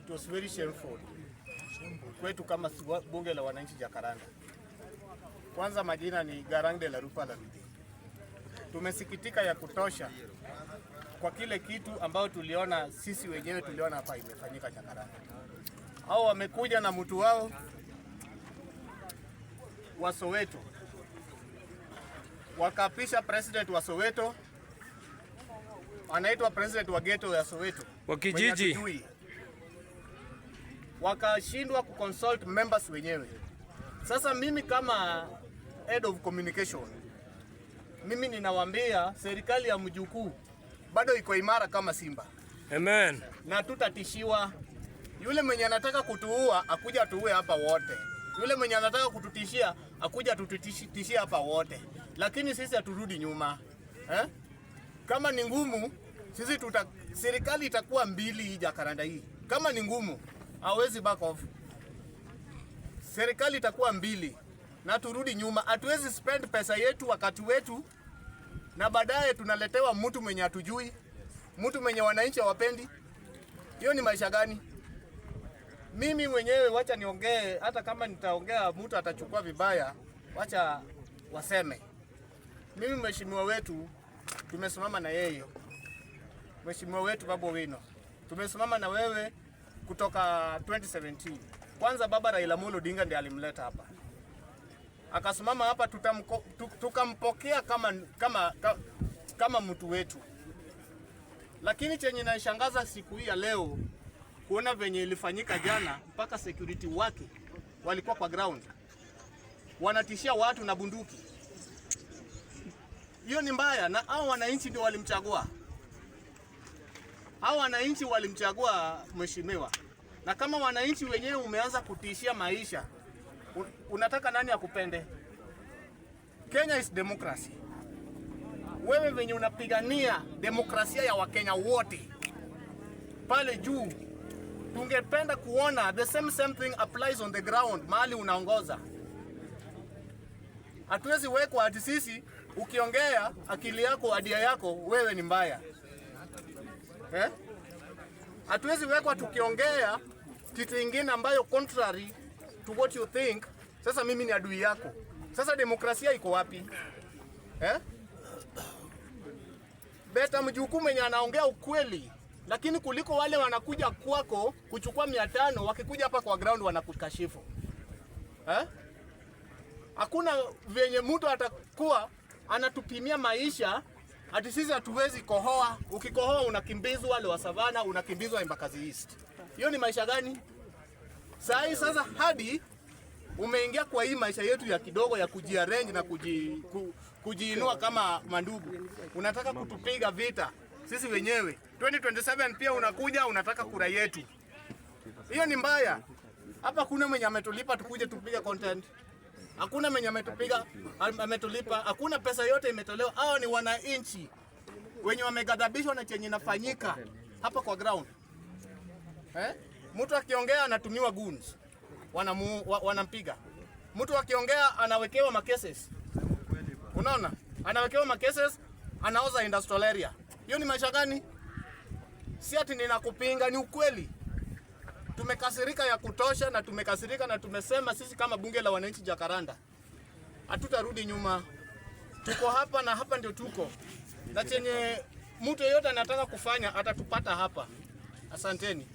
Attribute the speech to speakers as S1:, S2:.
S1: it was very shameful kwetu kama bunge la wananchi Jacaranda. Kwanza majina ni Garang de la Rupala. Tumesikitika ya kutosha kwa kile kitu ambao tuliona sisi wenyewe tuliona hapa imefanyika Jacaranda. Hao wamekuja na mtu wao wa Soweto, wakapisha president wa Soweto, anaitwa president wa ghetto ya Soweto
S2: wa kijiji,
S1: wakashindwa kuconsult members wenyewe. Sasa mimi kama head of communication, mimi ninawaambia serikali ya mjukuu bado iko imara kama simba.
S2: Amen. Na
S1: tutatishiwa. Yule mwenye anataka kutuua akuja tuue hapa wote. Yule mwenye anataka kututishia akuja tututishia hapa wote. Lakini sisi haturudi nyuma. Kama ni ngumu sisi serikali itakuwa mbili hii Jacaranda hii. Kama ni ngumu hawezi back off. Serikali itakuwa mbili na turudi nyuma. Hatuwezi spend pesa yetu wakati wetu na baadaye tunaletewa mtu mwenye hatujui, mtu mwenye wananchi hawapendi. Hiyo ni maisha gani? Mimi mwenyewe wacha niongee, hata kama nitaongea mtu atachukua vibaya, wacha waseme. Mimi mheshimiwa wetu tumesimama na yeye. Mheshimiwa wetu Babu Owino, tumesimama na wewe kutoka 2017. Kwanza baba Raila Amolo Odinga ndiye alimleta hapa. Akasimama hapa tukampokea kama mtu wetu. Lakini chenye naishangaza siku hii ya leo kuona venye ilifanyika jana, mpaka security wake walikuwa kwa ground wanatishia watu na bunduki. Hiyo ni mbaya, na hao wananchi ndio walimchagua. Hao wananchi walimchagua mheshimiwa. Na kama wananchi wenyewe umeanza kutishia maisha, unataka nani akupende? Kenya is democracy. Wewe venye unapigania demokrasia ya Wakenya wote pale juu, tungependa kuona the same thing applies on the ground mahali unaongoza. Hatuwezi wekwa ati sisi ukiongea akili yako adia yako wewe ni mbaya. Hatuwezi wekwa tukiongea kitu kingine ambayo contrary to what you think, sasa mimi ni adui yako. Sasa demokrasia iko wapi? Beta mjukuu mwenye anaongea ukweli, lakini kuliko wale wanakuja kwako kuchukua 500 wakikuja hapa kwa ground wanakukashifu. Hakuna venye mtu atakuwa anatupimia maisha ati sisi hatuwezi kohoa. Ukikohoa unakimbizwa, wale wa Savana unakimbizwa Embakasi East. Hiyo ni maisha gani? Sasa hadi umeingia kwa hii maisha yetu ya kidogo ya kujiarrange na kujiinua kama mandugu. Unataka kutupiga vita sisi wenyewe. 2027 pia unakuja unataka kura yetu. Hiyo ni mbaya. Hapa kuna mwenye ametulipa tukuje tupige content. Hakuna mwenye ametulipa, hakuna pesa yote imetolewa. Hao ni wananchi wenye wamegadhabishwa na chenye inafanyika hapa kwa ground. Mtu akiongea anatumiwa goons, wanampiga. Mtu akiongea anawekewa makeses. Unaona? Anawekewa makeses, anaoza industrial area. Hiyo ni maisha gani? Si ati ninakupinga, ni ukweli. Tumekasirika ya kutosha na tumekasirika na tumesema sisi kama bunge la wananchi Jacaranda hatutarudi nyuma. Tuko hapa na hapa ndio tuko. Na chenye mtu yeyote anataka kufanya atatupata hapa. Asanteni.